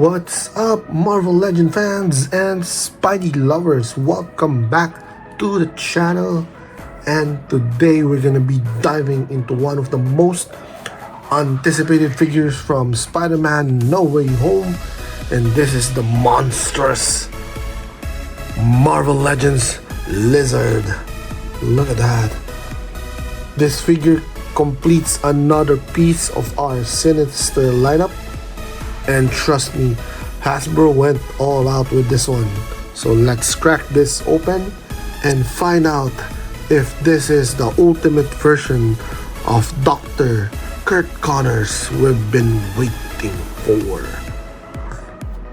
What's up, Marvel Legend fans and Spidey lovers? Welcome back to the channel. And today we're gonna be diving into one of the most anticipated figures from Spider-Man No Way Home, and this is the monstrous Marvel Legends Lizard. Look at that. This figure completes another piece of our Sinister lineup. And trust me, Hasbro went all out with this one. So let's crack this open and find out if this is the ultimate version of Dr. Curt Connors we've been waiting for.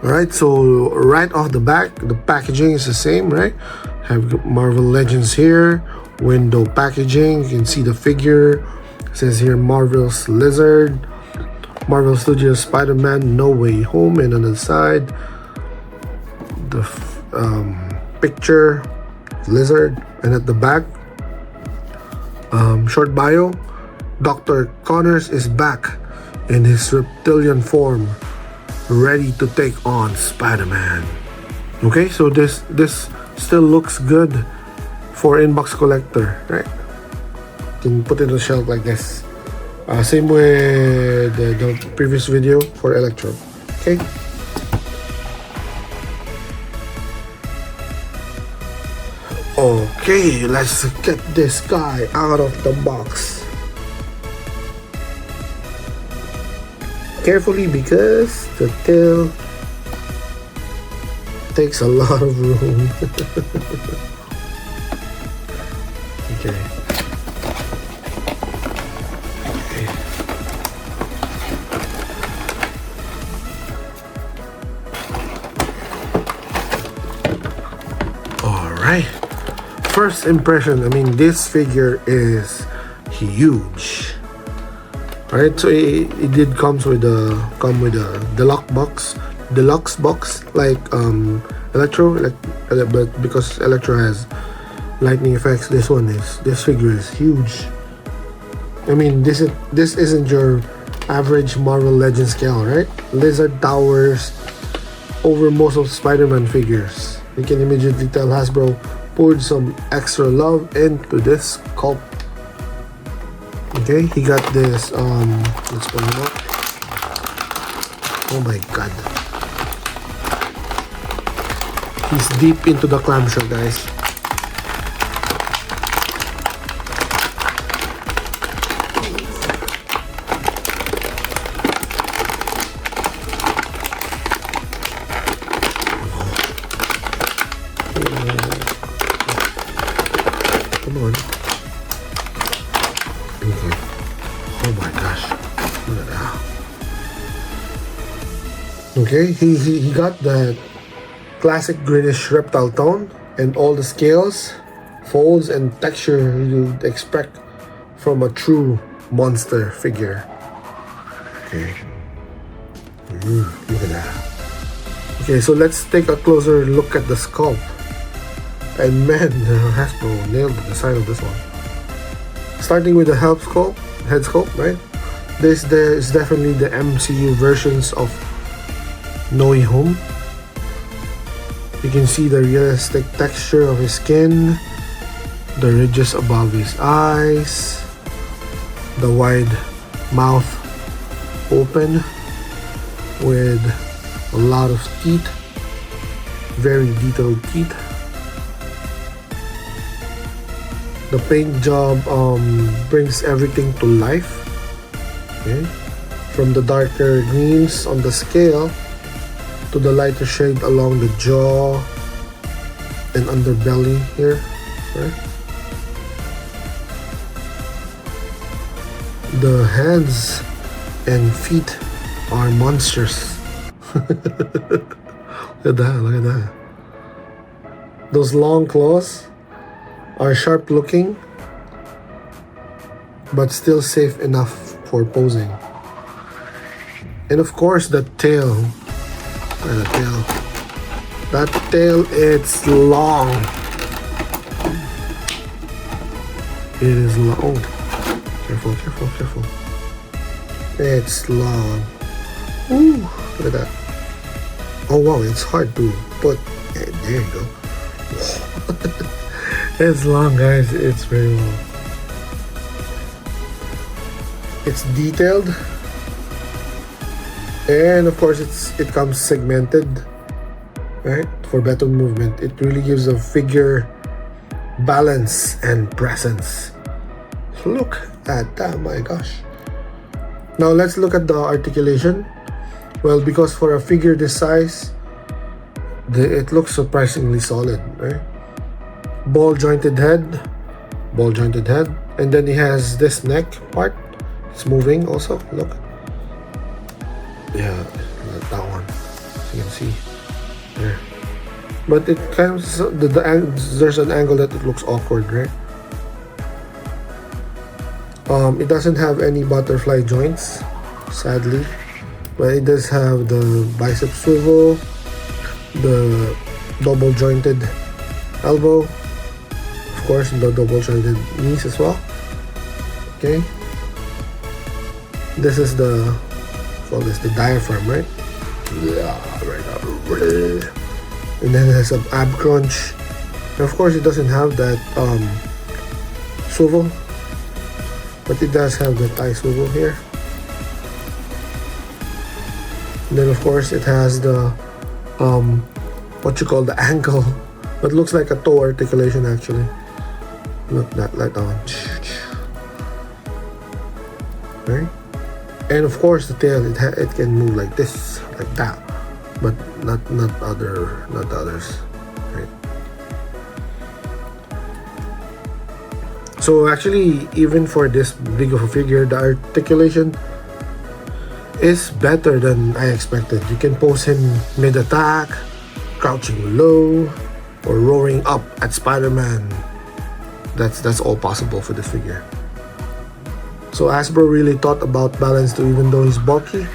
Alright, so right off the back, the packaging is the same, right? Have Marvel Legends here, window packaging, you can see the figure. It says here Marvel's Lizard, Marvel Studios Spider-Man No Way Home, and on the side the picture Lizard, and at the back short bio. Dr. Connors is back in his reptilian form, ready to take on Spider-Man. Okay, so this still looks good for inbox collector, right? You can put it on the shelf like this. Same with the previous video for Electro. Okay. Okay, let's get this guy out of the box. Carefully, because the tail takes a lot of room. Okay. Alright, first impression, I mean, this figure is huge. Alright, so it did come with a deluxe box like Electro, but because Electro has lightning effects, this figure is huge. I mean, this isn't your average Marvel Legends scale, right? Lizard towers over most of Spider-Man figures. You can immediately tell Hasbro poured some extra love into this sculpt. Okay, he got this, let's pull him up. Oh my god. He's deep into the clamshell, guys. Come on. Okay. Oh my gosh. Look at that. Okay, he got that classic greenish reptile tone and all the scales, folds, and texture you'd expect from a true monster figure. Okay. Look at that. Okay, so let's take a closer look at the sculpt. And man, Hasbro nailed the design of this one. Starting with the head sculpt, right? This is definitely the MCU versions of No Way Home. You can see the realistic texture of his skin, the ridges above his eyes, the wide mouth open with a lot of teeth, very detailed teeth. The paint job brings everything to life. Okay, from the darker greens on the scale to the lighter shade along the jaw and underbelly here, right? The hands and feet are monsters. Look at that, look at that. Those long claws are sharp looking, but still safe enough for posing. And of course the tail. That tail, it's long. It is long. Oh, careful. It's long. Ooh, look at that. Oh wow, it's hard to put. Yeah, there you go. It's long, guys. It's very long. It's detailed, and of course, it comes segmented, right? For better movement, it really gives a figure balance and presence. Look at that, my gosh. Now let's look at the articulation. Well, because for a figure this size, it looks surprisingly solid, right? Ball jointed head, and then he has this neck part. It's moving also. Look, yeah, that one. You can see there, but it kind of there's an angle that it looks awkward, right? It doesn't have any butterfly joints, sadly. But it does have the bicep swivel, the double jointed elbow, of course the double jointed knees as well. Okay, this is the diaphragm, right? Yeah, right up. And then it has an ab crunch. And of course it doesn't have that swivel, but it does have the thigh swivel here. And then of course it has the what you call the ankle, but looks like a toe articulation actually. Look, that one. Right? And of course the tail, it can move like this, like that, but not others. Right? So actually, even for this big of a figure, the articulation is better than I expected. You can pose him mid-attack, crouching low, or roaring up at Spider-Man. That's all possible for this figure. So Hasbro really thought about balance too. Even though he's bulky,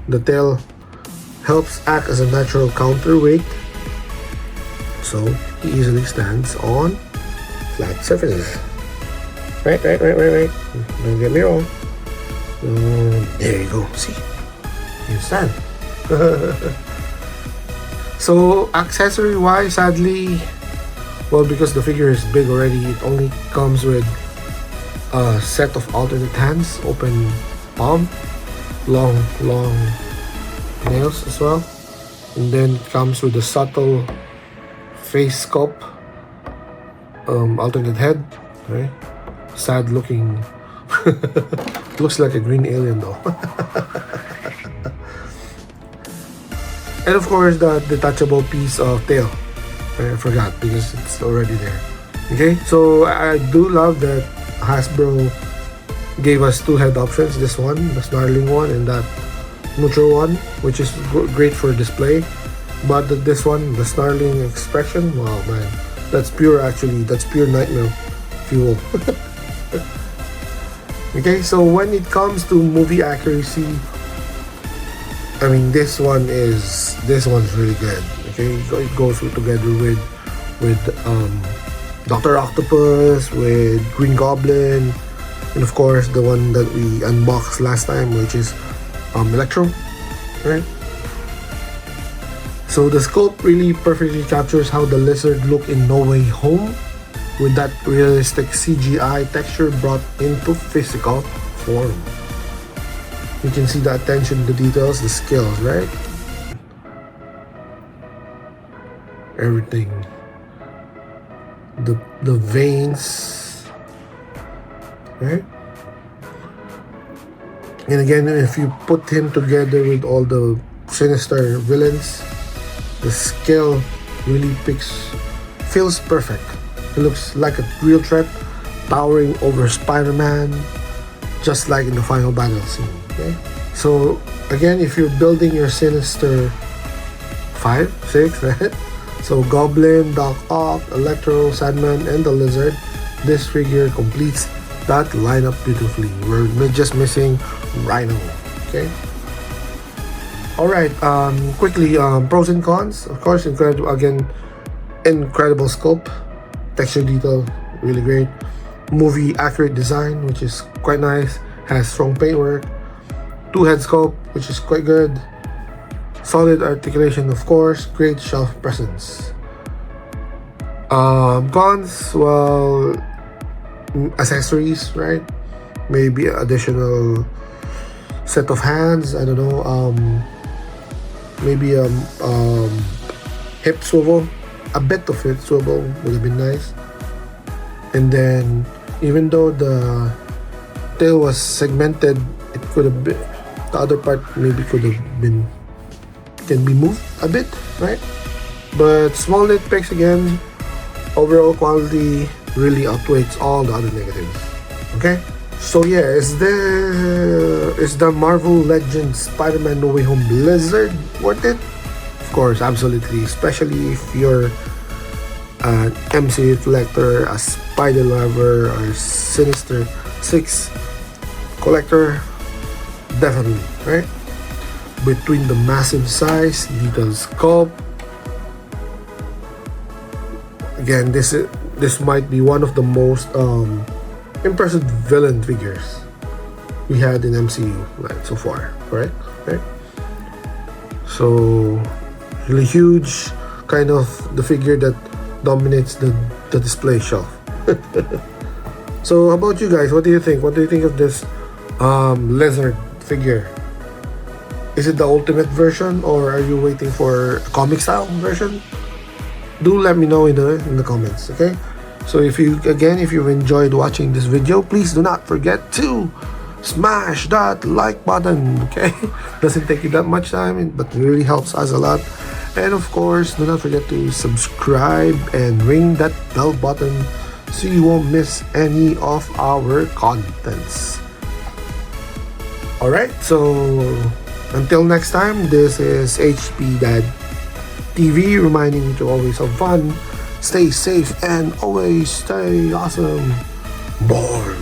the tail helps act as a natural counterweight, so he easily stands on flat surfaces. Right. Don't get me wrong. There you go. See, you stand. So accessory wise, sadly, well, because the figure is big already, it only comes with a set of alternate hands, open palm, long nails as well, and then it comes with a subtle face sculpt, alternate head, right? Sad looking. Looks like a green alien though. And of course the detachable piece of tail. I forgot because it's already there. Okay, so I do love that Hasbro gave us two head options. This one, the snarling one, and that neutral one, which is great for display. But this one, the snarling expression, wow man, that's pure nightmare fuel. Okay, so when it comes to movie accuracy, I mean this one's really good. Okay, it goes together with Dr. Octopus, with Green Goblin, and of course the one that we unboxed last time, which is Electro, right? So the sculpt really perfectly captures how the lizard looked in No Way Home, with that realistic CGI texture brought into physical form. You can see the attention to details, the skills, right? Everything. The veins, right? And again, if you put him together with all the Sinister villains, the scale really feels perfect. It looks like a real threat towering over Spider-Man, just like in the final battle scene. Okay? So again, if you're building your Sinister 5, 6, right? So Goblin, Doc Ock, Electro, Sandman, and the Lizard, this figure completes that lineup beautifully. We're just missing Rhino. Okay. All right. Quickly, pros and cons. Of course, incredible sculpt, texture detail, really great. Movie accurate design, which is quite nice. Has strong paintwork. 2-head sculpt, which is quite good. Solid articulation, of course. Great shelf presence. Cons, well, accessories, right? Maybe additional set of hands. I don't know. Maybe hip swivel. A bit of hip swivel would have been nice. And then, even though the tail was segmented, it could have been, the other part maybe could have been, can be moved a bit, right? But small nitpicks again. Overall quality really outweighs all the other negatives. Okay, so yeah, is the Marvel Legends Spider-Man No Way Home Blizzard worth it? Of course, absolutely. Especially if you're an MCU collector, a Spider lover, or Sinister 6 collector, definitely, right? Between the massive size, detailed sculpt. Again, this might be one of the most impressive villain figures we had in MCU, right, so far, correct? Right? So really huge, kind of the figure that dominates the display shelf. So how about you guys? What do you think? What do you think of this lizard figure? Is it the ultimate version, or are you waiting for a comic style version? Do let me know in the comments, okay? So if you've enjoyed watching this video, please do not forget to smash that like button, okay? Doesn't take you that much time, but it really helps us a lot. And of course, do not forget to subscribe and ring that bell button so you won't miss any of our contents. Alright, so until next time, this is HP Dad TV reminding you to always have fun, stay safe, and always stay awesome. Ball.